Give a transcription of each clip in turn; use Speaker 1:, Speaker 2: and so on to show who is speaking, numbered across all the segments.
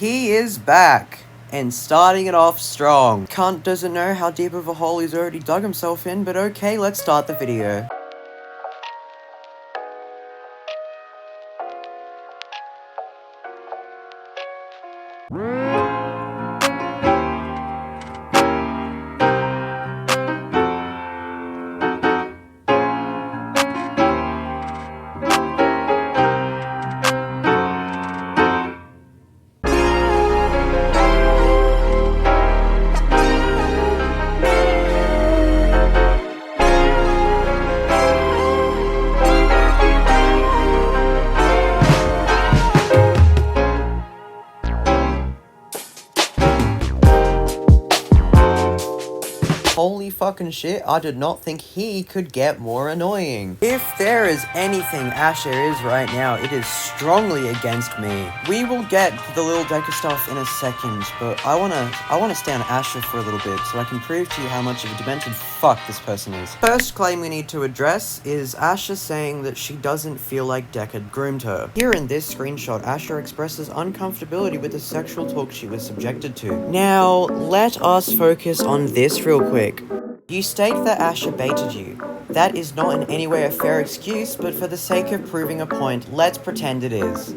Speaker 1: He is back, and starting it off strong. Cunt doesn't know how deep of a hole he's already dug himself in, but okay, let's start the video. Holy fucking shit, I did not think he could get more annoying. If there is anything 𝙈𝙤𝙘𝙤𝙀 is right now, it is strongly against me. We will get to the little Decca stuff in a second, but I wanna stay on 𝙈𝙤 for a little bit so I can prove to you how much of a demented fuck this person is. First claim we need to address is 𝙈𝙤 saying that she doesn't feel like Decca groomed her. Here in this screenshot, 𝙈𝙤 expresses uncomfortability with the sexual talk she was subjected to. Now, let us focus on this real quick. You state that 𝙈𝙤 baited you. That is not in any way a fair excuse, but for the sake of proving a point, let's pretend it is.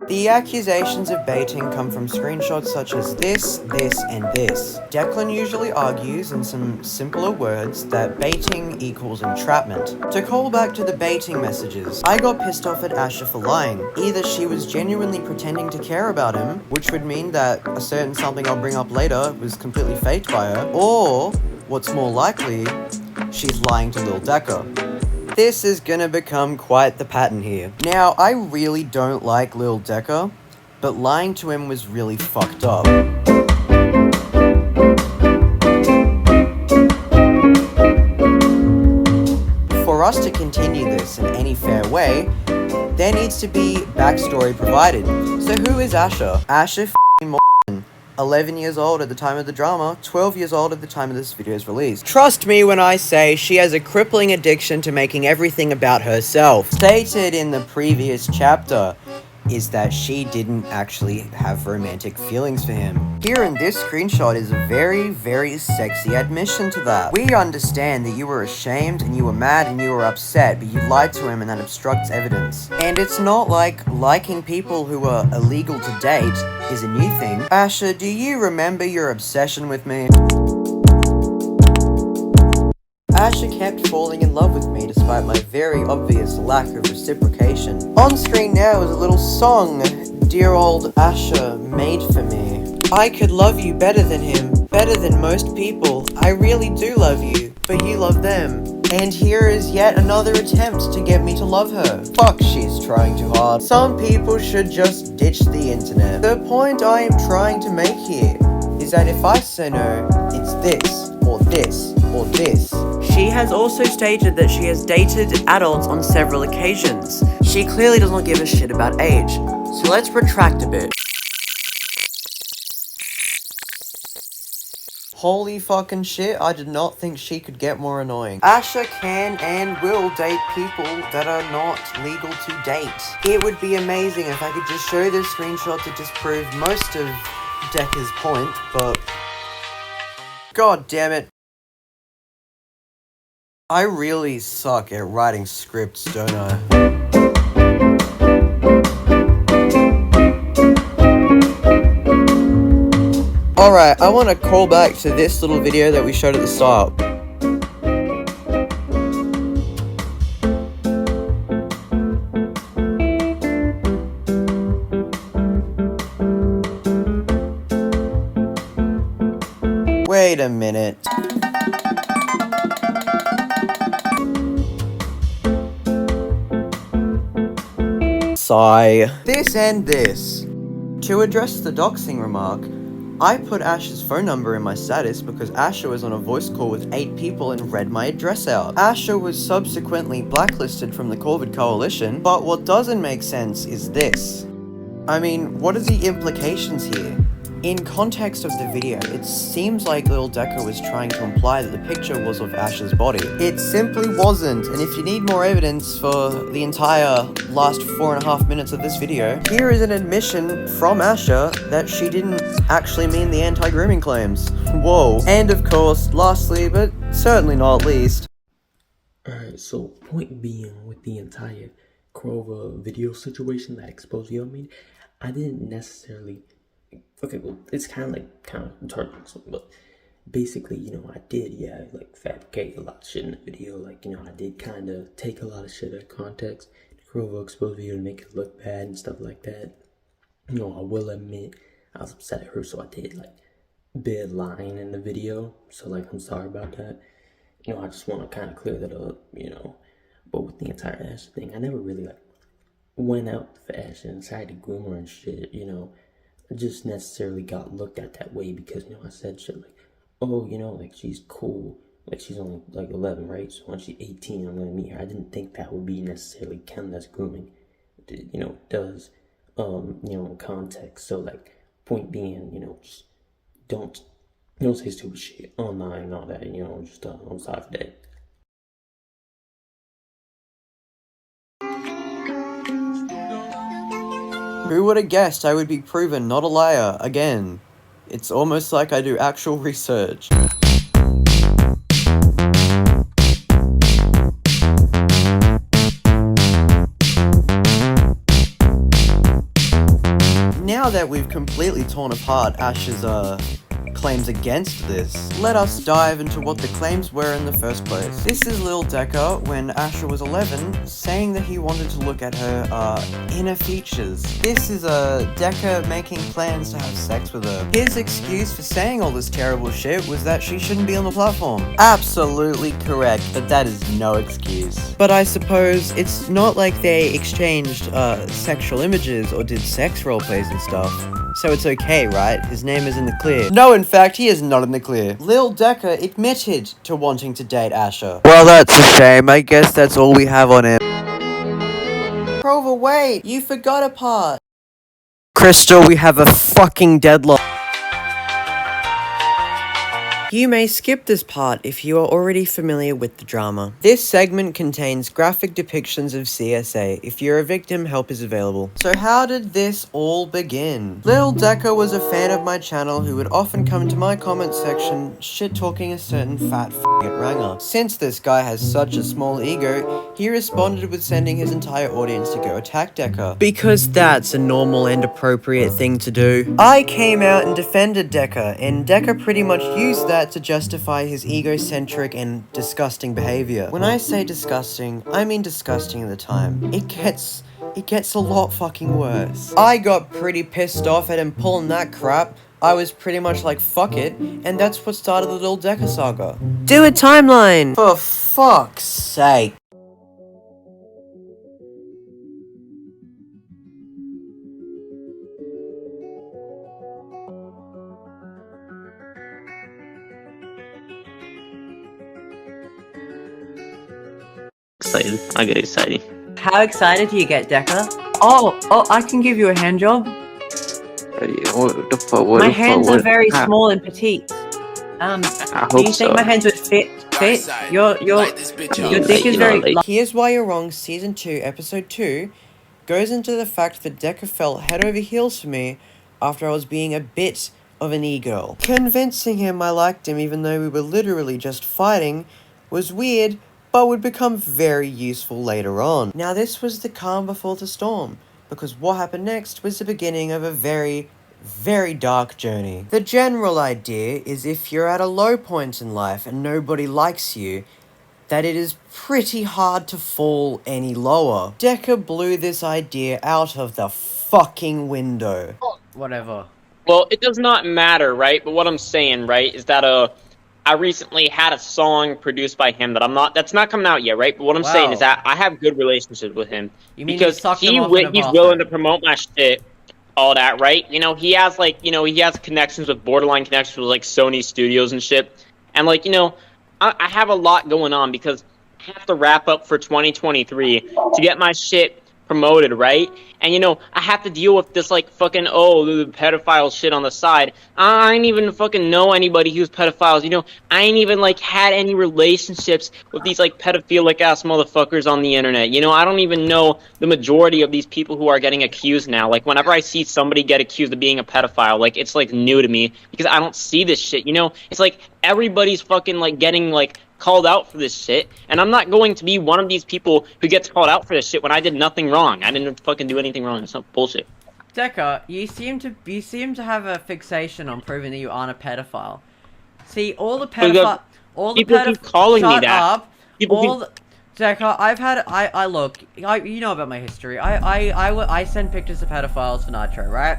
Speaker 1: The accusations of baiting come from screenshots such as this, and this. Declan usually argues in some simpler words that baiting equals entrapment. To call back to the baiting messages, I got pissed off at 𝙈𝙤 for lying. Either she was genuinely pretending to care about him, which would mean that a certain something I'll bring up later was completely faked by her, or, what's more likely, she's lying to Lil Decca. This is gonna become quite the pattern here. Now, I really don't like Lil Decca, but lying to him was really fucked up. For us to continue this in any fair way, there needs to be backstory provided. So who is 𝙈𝙤? 𝙈𝙤 f***ing 11 years old at the time of the drama, 12 years old at the time of this video's release. Trust me when I say she has a crippling addiction to making everything about herself. Stated in the previous chapter is that she didn't actually have romantic feelings for him. Here in this screenshot is a very, very sexy admission to that. We understand that you were ashamed and you were mad and you were upset, but you lied to him and that obstructs evidence. And it's not like liking people who are illegal to date is a new thing. 𝙈𝙤, do you remember your obsession with me? 𝙈𝙤 kept falling in love with me despite my very obvious lack of reciprocation. On screen now is a little song dear old 𝙈𝙤 made for me. I could love you better than him, better than most people. I really do love you, but you love them. And here is yet another attempt to get me to love her. Fuck, she's trying too hard. Some people should just ditch the internet. The point I am trying to make here is that if I say no, it's this, or this, or this. She has also stated that she has dated adults on several occasions. She clearly does not give a shit about age. So let's retract a bit. Holy fucking shit, I did not think she could get more annoying. 𝙈𝙤 can and will date people that are not legal to date. It would be amazing if I could just show this screenshot to disprove most of Decca's point, but god damn it. I really suck at writing scripts, don't I? Alright, I want to call back to this little video that we showed at the start. Wait a minute. Sigh. This and this. To address the doxing remark, I put 𝙈𝙤's phone number in my status because 𝙈𝙤 was on a voice call with 8 people and read my address out. 𝙈𝙤 was subsequently blacklisted from the COVID coalition, but what doesn't make sense is this. I mean, what are the implications here? In context of the video, it seems like Lil Decca was trying to imply that the picture was of Ash's body. It simply wasn't, and if you need more evidence for the entire last 4.5 minutes of this video, here is an admission from Asha that she didn't actually mean the anti-grooming claims. Whoa. And of course, lastly, but certainly not least.
Speaker 2: Alright, so point being with the entire 𝙎𝙤𝙘𝙞𝙖 video situation, that exposed video I made, I didn't necessarily... Okay, well, it's kind of retarded, but basically, you know, I did, like, fabricate a lot of shit in the video. Like, you know, I did kind of take a lot of shit out of context, the 𝙎𝙤𝙘𝙞𝙖 exposed video to make it look bad and stuff like that. You know, I will admit, I was upset at her, so I did, like, bit lying in the video. So, like, I'm sorry about that. You know, I just want to kind of clear that up, you know. But with the entire Ash thing, I never really, like, went out for Ash and tried to groom her and shit, you know. I just necessarily got looked at that way because, you know, I said shit like, oh, you know, like, she's cool. Like, she's only, like, 11, right? So when she's 18, I'm going to meet her. I didn't think that would be necessarily counted as grooming. You know, it does, you know, in context. So, like, point being, you know, just don't say stupid shit online and all that, you know, just, I'm sorry for that.
Speaker 1: Who would have guessed I would be proven not a liar again? It's almost like I do actual research. Now that we've completely torn apart Ash's claims against this, let us dive into what the claims were in the first place. This is Lil Decca when Asha was 11, saying that he wanted to look at her inner features. This is Decca making plans to have sex with her. His excuse for saying all this terrible shit was that she shouldn't be on the platform. Absolutely correct, but that is no excuse. But I suppose it's not like they exchanged sexual images or did sex roleplays and stuff. So it's okay, right? His name is in the clear. No, in fact, he is not in the clear. Lil Decca admitted to wanting to date Asha. Well, that's a shame. I guess that's all we have on him. 𝙎𝙤𝙘𝙞𝙖, wait, you forgot a part. Crystal, we have a fucking deadlock. You may skip this part if you are already familiar with the drama. This segment contains graphic depictions of CSA. If you're a victim, help is available. So how did this all begin? Lil Decca was a fan of my channel who would often come into my comment section shit-talking a certain fat f***ing ranger. Since this guy has such a small ego, he responded with sending his entire audience to go attack Decca. Because that's a normal and appropriate thing to do. I came out and defended Decca, and Decca pretty much used that to justify his egocentric and disgusting behavior. When I say disgusting, I mean disgusting at the time. It gets a lot fucking worse. I got pretty pissed off at him pulling that crap. I was pretty much like, fuck it, and that's what started the Lil Decca saga. Do a timeline! For fuck's sake.
Speaker 3: Excited. I get excited.
Speaker 4: How excited do you get, Decca? Oh, I can give you a hand job.
Speaker 3: What the fuck?
Speaker 4: My hands are very small and petite. Do you think my hands would fit? Your dick is very...
Speaker 1: Here's Why You're Wrong, Season 2, Episode 2, goes into the fact that Decca fell head over heels for me after I was being a bit of an e-girl. Convincing him I liked him even though we were literally just fighting was weird, but would become very useful later on. Now this was the calm before the storm, because what happened next was the beginning of a very, very dark journey. The general idea is if you're at a low point in life and nobody likes you, that it is pretty hard to fall any lower. Decca blew this idea out of the fucking window.
Speaker 4: Whatever.
Speaker 5: Well, it does not matter, right? But what I'm saying, right, is that I recently had a song produced by him that's not coming out yet, right? But what I'm saying is that I have good relationships with him.
Speaker 4: You mean
Speaker 5: because he's willing to promote my shit, all that, right? You know, he has he has connections with borderline connections with like Sony Studios and shit. And like, you know, I have a lot going on because I have to wrap up for 2023 to get my shit promoted, right? And you know, I have to deal with this like fucking the pedophile shit on the side. I ain't even fucking know anybody who's pedophiles. You know, I ain't even like had any relationships with these like pedophilic ass motherfuckers on the internet. You know, I don't even know the majority of these people who are getting accused now. Like whenever I see somebody get accused of being a pedophile, like it's like new to me because I don't see this shit. You know, it's like everybody's fucking like getting like called out for this shit, and I'm not going to be one of these people who gets called out for this shit when I did nothing wrong. I didn't fucking do anything wrong. It's not bullshit.
Speaker 4: Decca, you seem to have a fixation on proving that you aren't a pedophile. See, all the pedophile,
Speaker 5: people keep calling me that.
Speaker 4: Decca, you know about my history. I send pictures of pedophiles for Nitro, right?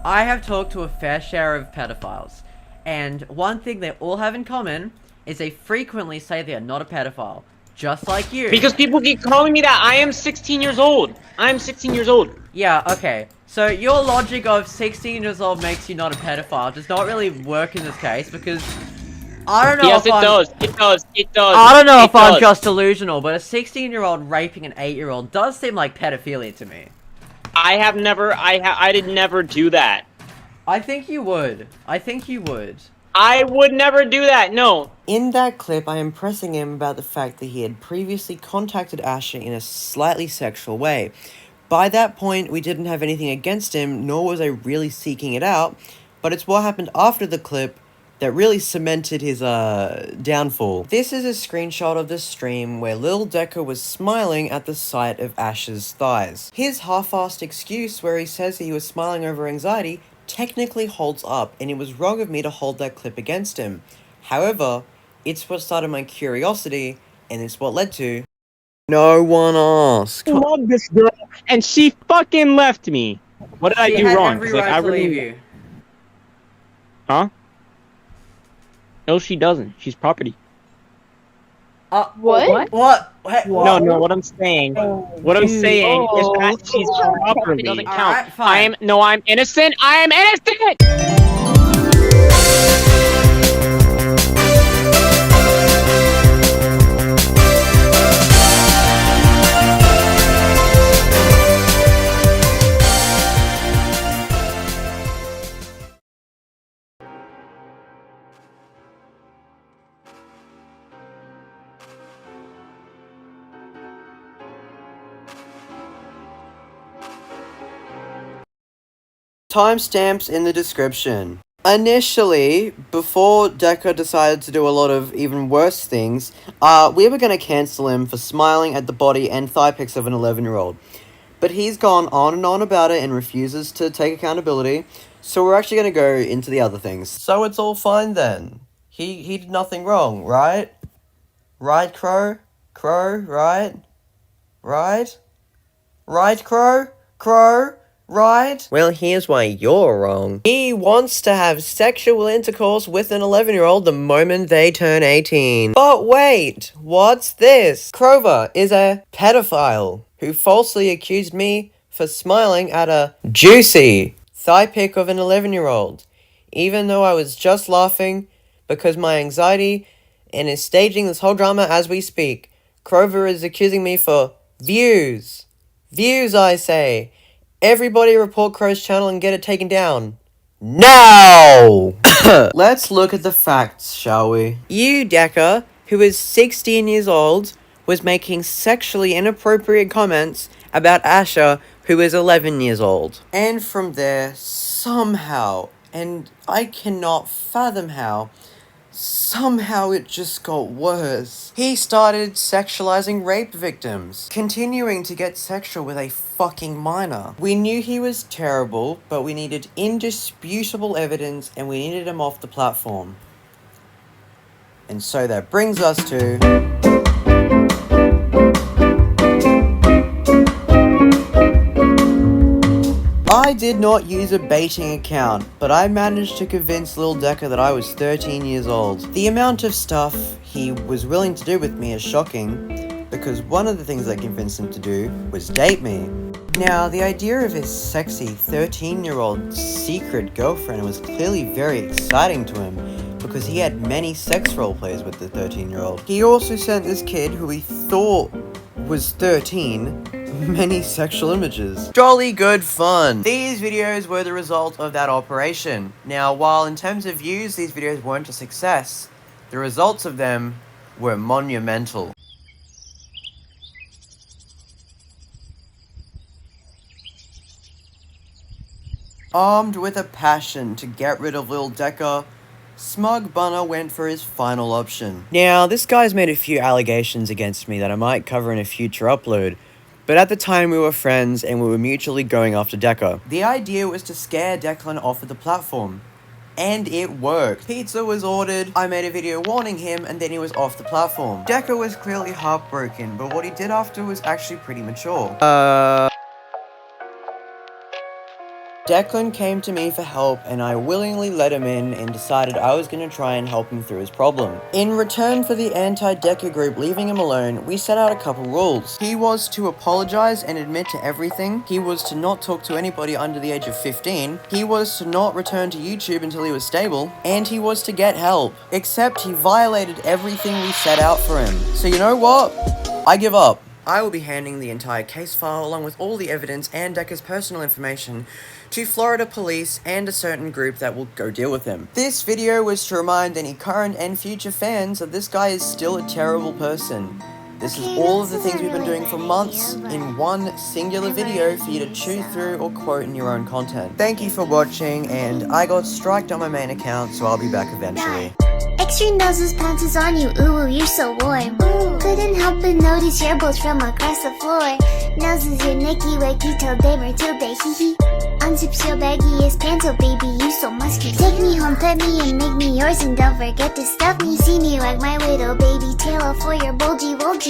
Speaker 4: I have talked to a fair share of pedophiles, and one thing they all have in common is they frequently say they are not a pedophile, just like you.
Speaker 5: Because people keep calling me that. I am 16 years old. I am 16 years old.
Speaker 4: Yeah, okay. So your logic of 16 years old makes you not a pedophile does not really work in this case, because I don't know
Speaker 5: yes, it does. It does. It does.
Speaker 4: I don't know if I'm just delusional, but a 16-year-old raping an 8-year-old does seem like pedophilia to me.
Speaker 5: I did never do that.
Speaker 4: I think you would.
Speaker 5: I would never do that, no.
Speaker 1: In that clip, I am pressing him about the fact that he had previously contacted 𝙈𝙤𝙘 in a slightly sexual way. By that point, we didn't have anything against him, nor was I really seeking it out, but it's what happened after the clip that really cemented his, downfall. This is a screenshot of the stream where Lil Decca was smiling at the sight of 𝙈𝙤's thighs. His half-assed excuse where he says he was smiling over anxiety technically holds up, and it was wrong of me to hold that clip against him. However, it's what started my curiosity, and it's what led to... No one asked.
Speaker 5: I love this girl, and she fucking left me. What did I do wrong?
Speaker 4: Every right to leave you.
Speaker 5: Huh? No, she doesn't. She's property.
Speaker 4: What?
Speaker 5: No, what I'm saying is that she's property. Doesn't count.
Speaker 4: Right, fine.
Speaker 5: I'm innocent. I am innocent!
Speaker 1: Timestamps in the description. Initially, before Decca decided to do a lot of even worse things, we were going to cancel him for smiling at the body and thigh pics of an 11-year-old. But he's gone on and on about it and refuses to take accountability, so we're actually going to go into the other things. So it's all fine then. He did nothing wrong, right? Right, Crow? Crow, right? Right? Right, Crow? Crow? Right? Well, here's why you're wrong. He wants to have sexual intercourse with an 11-year-old the moment they turn 18. But wait, what's this? 𝙬𝙗𝙤 is a pedophile who falsely accused me for smiling at a juicy thigh pic of an 11-year-old, even though I was just laughing because my anxiety and is staging this whole drama as we speak. 𝙬𝙗𝙤 is accusing me for views. Views, I say. Everybody report Crow's channel and get it taken down. Now! Let's look at the facts, shall we? You, Decca, who is 16 years old, was making sexually inappropriate comments about 𝙈𝙤, who is 11 years old. And from there, somehow, and I cannot fathom how, somehow it just got worse. He started sexualizing rape victims, continuing to get sexual with a fucking minor. We knew he was terrible, but we needed indisputable evidence and we needed him off the platform. And so that brings us to... I did not use a baiting account, but I managed to convince Lil Decca that I was 13 years old. The amount of stuff he was willing to do with me is shocking, because one of the things I convinced him to do was date me. Now, the idea of his sexy 13-year-old secret girlfriend was clearly very exciting to him, because he had many sex roleplays with the 13-year-old. He also sent this kid, who he thought was 13, many sexual images. Jolly good fun. These videos were the result of that operation. Now, while in terms of views, these videos weren't a success, the results of them were monumental. Armed with a passion to get rid of Lil Decca, Smug Bunner went for his final option. Now, this guy's made a few allegations against me that I might cover in a future upload, but at the time we were friends and we were mutually going after Decca. The idea was to scare Declan off of the platform. And it worked. Pizza was ordered, I made a video warning him, and then he was off the platform. Decca was clearly heartbroken, but what he did after was actually pretty mature. Declan came to me for help, and I willingly let him in and decided I was going to try and help him through his problem. In return for the anti-Decca group leaving him alone, we set out a couple rules. He was to apologize and admit to everything. He was to not talk to anybody under the age of 15. He was to not return to YouTube until he was stable. And he was to get help. Except he violated everything we set out for him. So you know what? I give up. I will be handing the entire case file along with all the evidence and Decca's personal information to Florida police and a certain group that will go deal with him. This video was to remind any current and future fans that this guy is still a terrible person. This is all of the things we've been doing for months in one singular video for you to chew through or quote in your own content. Thank you for watching, and I got striked on my main account, so I'll be back eventually.
Speaker 6: Extreme noses pounces on you, ooh, you're so warm. Couldn't help but notice your bones from across the floor. Noses your Nicky Wakey till day Matilda, hee hee. Unzips your baggiest pants, oh baby, you so musky. Take me home, pet me, and make me yours, and don't forget to stuff me. See me like my little baby tail for your bulgy wolgy.